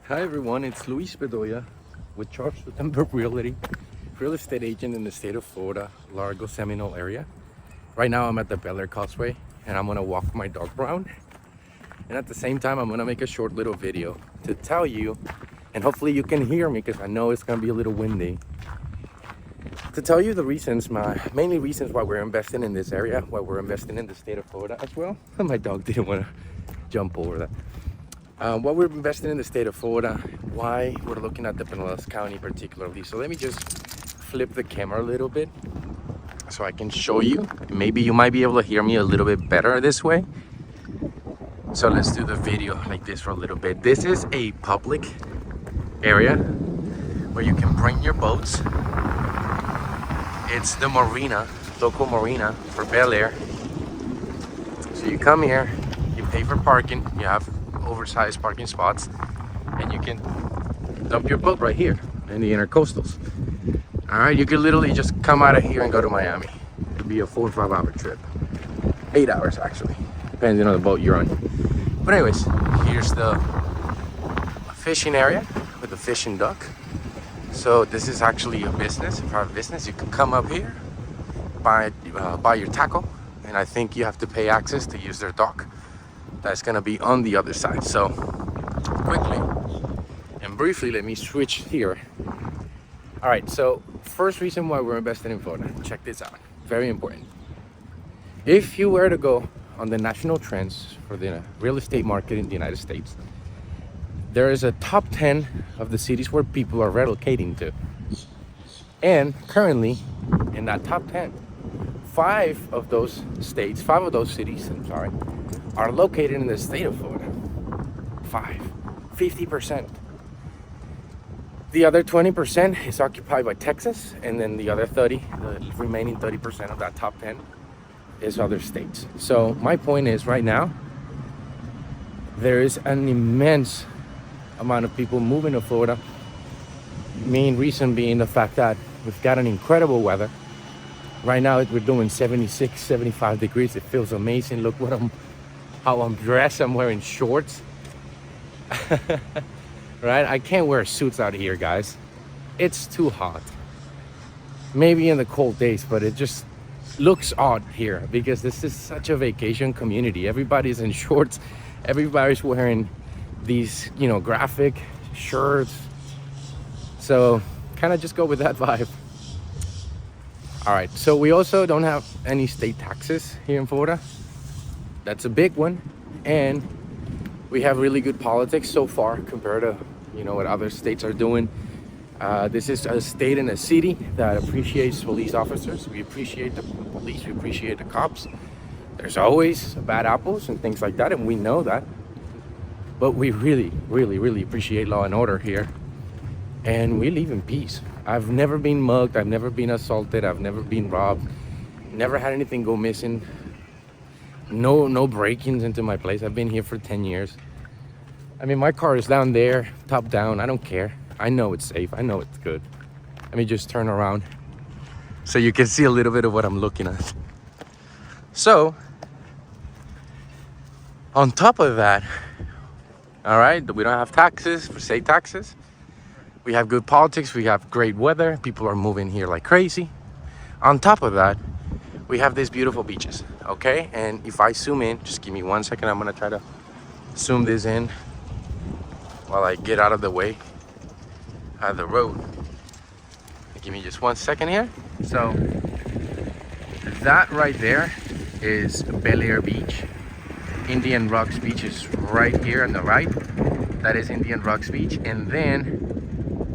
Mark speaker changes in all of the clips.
Speaker 1: Hi everyone, it's Luis Bedoya with Charles September Realty, real estate agent in the state of Florida, Largo Seminole area. Right now I'm at the Bel Air Causeway and I'm gonna walk my dog around. And at the same time, I'm gonna make a short little video to tell you, and hopefully you can hear me because I know it's gonna be a little windy, to tell you the reasons, mainly reasons why we're investing in this area, why we're investing in the state of Florida as well. My dog didn't wanna jump over that. Why we're investing in the state of Florida, why we're looking at the Pinellas County particularly. So let me just flip the camera a little bit so I can show you. Maybe you might be able to hear me a little bit better this way. So let's do the video like this for a little bit. This is a public area where you can bring your boats. It's the marina, local marina for Bel Air. So you come here, you pay for parking, you have oversized parking spots, and you can dump your boat right here in the intercoastals. All right, you could literally just come out of here and go to Miami. It'd be a 4 or 5 hour trip, 8 hours actually, depending on the boat you're on. But anyways, here's the fishing area with the fish and duck. So this is actually a business, a private business. You can come up here, buy your tackle, and I think you have to pay access to use their dock. That's gonna be on the other side. So quickly and briefly, let me switch here. All right, so first reason why we're investing in Florida, check this out, very important. If you were to go on the national trends for the real estate market in the United States, there is a top 10 of the cities where people are relocating to. And currently in that top 10, five of those cities, are located in the state of Florida. 50%. The other 20% is occupied by Texas, and then the other the remaining 30% of that top 10 is other states. So my point is, right now, there is an immense amount of people moving to Florida. Main reason being the fact that we've got an incredible weather. Right now we're doing 76, 75 degrees. It feels amazing. Look how I'm dressed. I'm wearing shorts. Right? I can't wear suits out here, guys. It's too hot. Maybe in the cold days, but it just looks odd here because this is such a vacation community. Everybody's in shorts. Everybody's wearing these, graphic shirts. So kind of just go with that vibe. All right, so we also don't have any state taxes here in Florida. That's a big one. And we have really good politics so far compared to, what other states are doing. This is a state and a city that appreciates police officers. We appreciate the police, we appreciate the cops. There's always bad apples and things like that, and we know that. But we really, really, really appreciate law and order here. And we live in peace. I've never been mugged, I've never been assaulted, I've never been robbed, never had anything go missing. No break-ins into my place. I've been here for 10 years. I mean, my car is down there, top down. I don't care. I know it's safe. I know it's good. Let me just turn around so you can see a little bit of what I'm looking at. So, on top of that, all right, we don't have taxes, for state taxes. We have good politics. We have great weather. People are moving here like crazy. On top of that, we have these beautiful beaches, okay? And if I zoom in, just give me 1 second. I'm gonna try to zoom this in while I get out of the way of the road. Give me just 1 second here. So that right there is Bel Air Beach. Indian Rocks Beach is right here on the right. That is Indian Rocks Beach. And then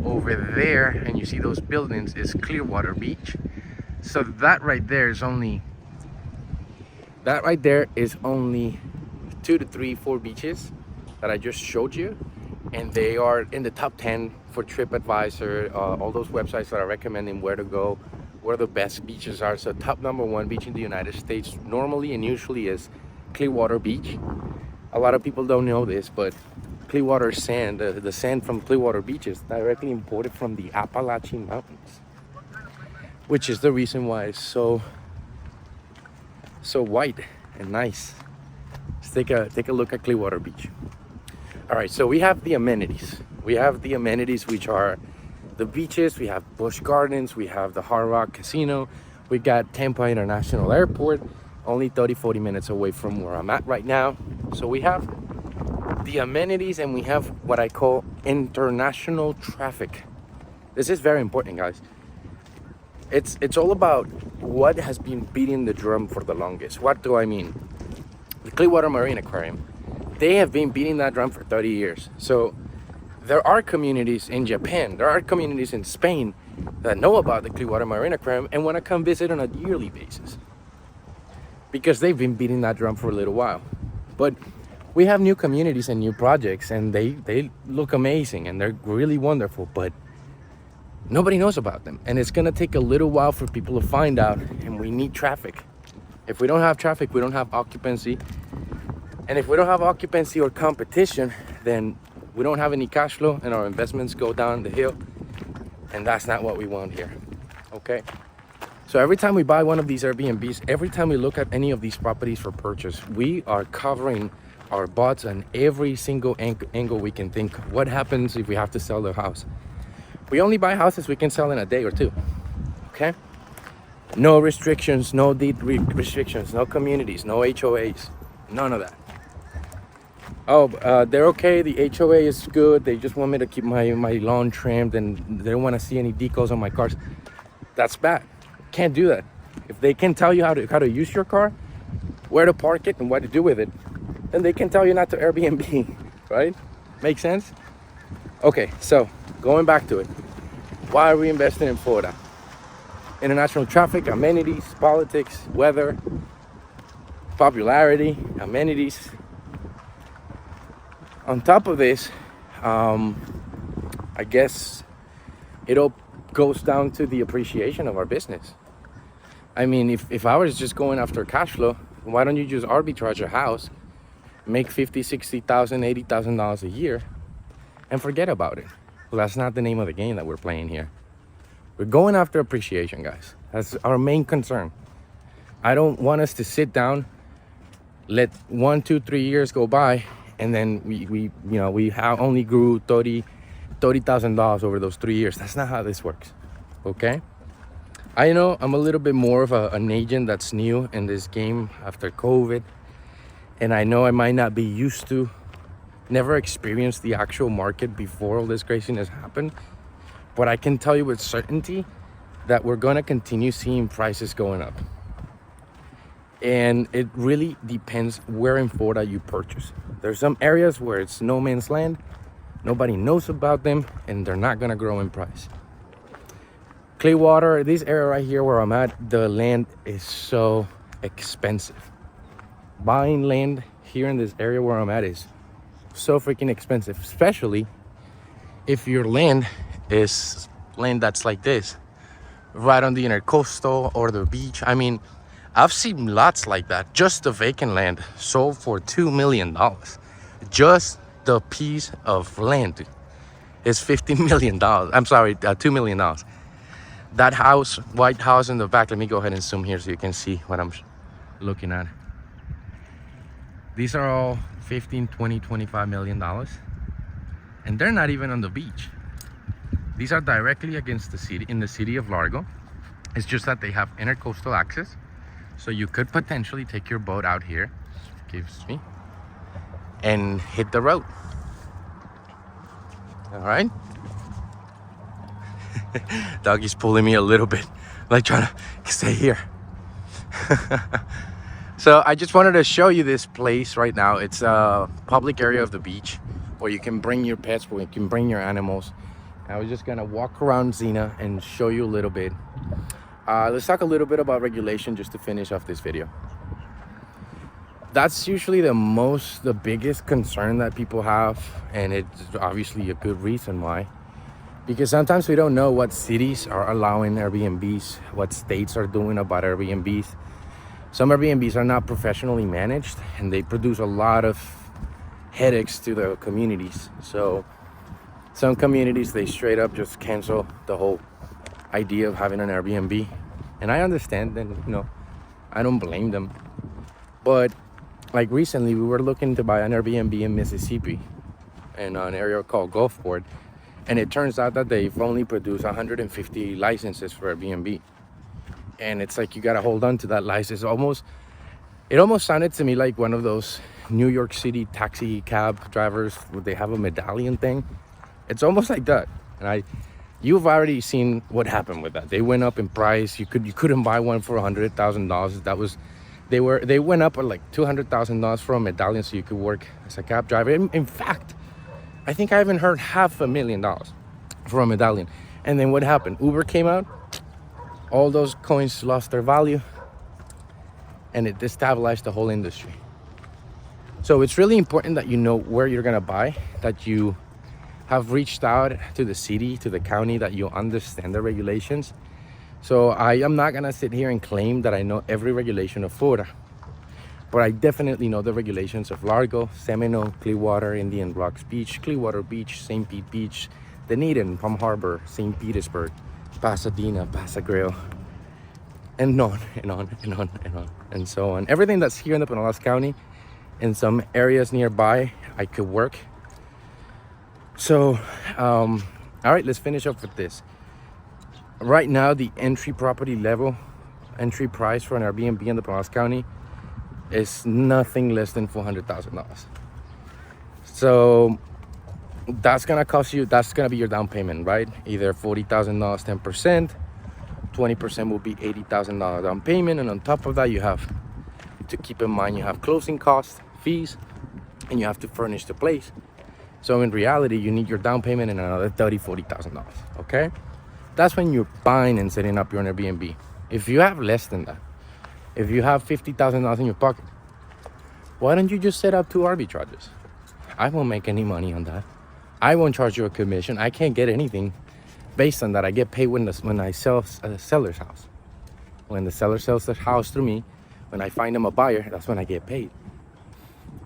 Speaker 1: over there, and you see those buildings, is Clearwater Beach. So that right there is only 2 to 3, 4 beaches that I just showed you, and they are in the top 10 for TripAdvisor, all those websites that are recommending where to go, where the best beaches are. So top number 1 beach in the United States normally and usually is Clearwater Beach. A lot of people don't know this, but Clearwater sand, the sand from Clearwater Beach is directly imported from the Appalachian Mountains, which is the reason why it's so white and nice. Let's take a look at Clearwater Beach. All right, so we have the amenities. We have the amenities, which are the beaches, we have Busch Gardens, we have the Hard Rock Casino, we got Tampa International Airport, only 30-40 minutes away from where I'm at right now. So we have the amenities, and we have what I call international traffic. This is very important, guys. It's all about what has been beating the drum for the longest. What do I mean? The Clearwater Marine Aquarium, they have been beating that drum for 30 years. So there are communities in Japan, there are communities in Spain that know about the Clearwater Marine Aquarium and want to come visit on a yearly basis, because they've been beating that drum for a little while. But we have new communities and new projects, and they look amazing and they're really wonderful, but nobody knows about them. And it's gonna take a little while for people to find out, and we need traffic. If we don't have traffic, we don't have occupancy. And if we don't have occupancy or competition, then we don't have any cash flow, and our investments go down the hill. And that's not what we want here, okay? So every time we buy one of these Airbnbs, every time we look at any of these properties for purchase, we are covering our butts on every single angle we can think. What happens if we have to sell the house? We only buy houses we can sell in a day or two, okay? No restrictions, no deed restrictions, no communities, no HOAs, none of that. Oh, they're okay, the HOA is good, they just want me to keep my lawn trimmed, and they don't want to see any decals on my cars. That's bad. Can't do that. If they can tell you how to use your car, where to park it and what to do with it, then they can tell you not to Airbnb, right? Make sense? Okay, so going back to it, why are we investing in Florida? International traffic, amenities, politics, weather, popularity, amenities. On top of this, I guess it all goes down to the appreciation of our business. I mean, if I was just going after cash flow, why don't you just arbitrage a house, make $50,000, $60,000, $80,000 a year, and forget about it? Well, that's not the name of the game that we're playing here. We're going after appreciation, guys. That's our main concern. I don't want us to sit down, let 1, 2, 3 years go by, and then we only grew $30,000 over those 3 years. That's not how this works, okay? I know I'm a little bit more of an agent that's new in this game after COVID, and I know I might not be used to, never experienced the actual market before all this craziness happened, but I can tell you with certainty that we're gonna continue seeing prices going up. And it really depends where in Florida you purchase. There's some areas where it's no man's land, nobody knows about them, and they're not gonna grow in price. Clearwater, this area right here where I'm at, the land is so expensive. Buying land here in this area where I'm at is so freaking expensive, especially if your land is land that's like this, right on the intercoastal or the beach. I mean, I've seen lots like that. Just the vacant land sold for $2 million. Just the piece of land is $50 million. I'm sorry, $2 million. That house, white house in the back, let me go ahead and zoom here so you can see what I'm looking at. These are all 15, 20, 25 million dollars. And they're not even on the beach. These are directly against the city, in the city of Largo. It's just that they have intercoastal access. So you could potentially take your boat out here, excuse me, and hit the road. All right? Doggy's pulling me a little bit, like trying to stay here. So I just wanted to show you this place right now. It's a public area of the beach where you can bring your pets, where you can bring your animals. I was just gonna walk around Xena and show you a little bit. Let's talk a little bit about regulation just to finish off this video. That's usually the biggest concern that people have, and it's obviously a good reason why. Because sometimes we don't know what cities are allowing Airbnbs, what states are doing about Airbnbs. Some Airbnbs are not professionally managed, and they produce a lot of headaches to the communities. So some communities, they straight up just cancel the whole idea of having an Airbnb. And I understand, and I don't blame them. But like recently, we were looking to buy an Airbnb in Mississippi. in an area called Gulfport, and it turns out that they've only produced 150 licenses for Airbnb. And it's like you gotta hold on to that license. It almost sounded to me like one of those New York City taxi cab drivers where they have a medallion thing. It's almost like that. And you've already seen what happened with that. They went up in price. You couldn't buy one for $100,000. They went up at like $200,000 for a medallion so you could work as a cab driver. In fact, I think I haven't heard $500,000 for a medallion. And then what happened? Uber came out. All those coins lost their value, and it destabilized the whole industry. So it's really important that you know where you're gonna buy, that you have reached out to the city, to the county, that you understand the regulations. So I am not gonna sit here and claim that I know every regulation of Florida, but I definitely know the regulations of Largo, Seminole, Clearwater, Indian Rocks Beach, Clearwater Beach, St. Pete Beach, Dunedin, Palm Harbor, St. Petersburg, Pasadena, Pasagreo, and on and on and on and on and so on. Everything that's here in the Pinellas County, in some areas nearby, I could work. So, all right, let's finish up with this. Right now, the entry price for an Airbnb in the Pinellas County is nothing less than $400,000. So that's gonna be your down payment, right? Either $40,000, 10%, 20% will be $80,000 down payment, and on top of that, you have to keep in mind you have closing costs, fees, and you have to furnish the place. So in reality, you need your down payment and another $40,000. Okay, that's when you're buying and setting up your Airbnb. If you have less than that, if you have $50,000 in your pocket, why don't you just set up 2 arbitrages? I won't make any money on that. I won't charge you a commission. I can't get anything based on that. I get paid when I sell a seller's house. When the seller sells the house through me, when I find them a buyer, that's when I get paid.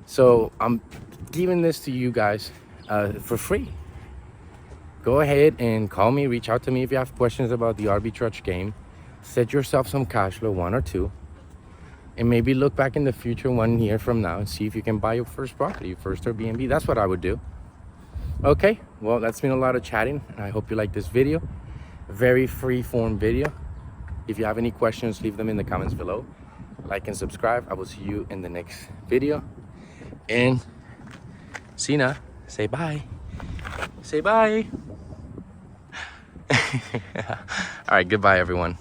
Speaker 1: So I'm giving this to you guys for free. Go ahead and call me, reach out to me if you have questions about the arbitrage game. Set yourself some cash flow, 1 or 2, and maybe look back in the future 1 year from now and see if you can buy your first property, your first Airbnb. That's what I would do. Okay, well, that's been a lot of chatting, and I hope you like this video. Very free form video. If you have any questions, leave them in the comments below. Like and subscribe. I will see you in the next video. And Sina, say bye. Say bye. All right, goodbye, everyone.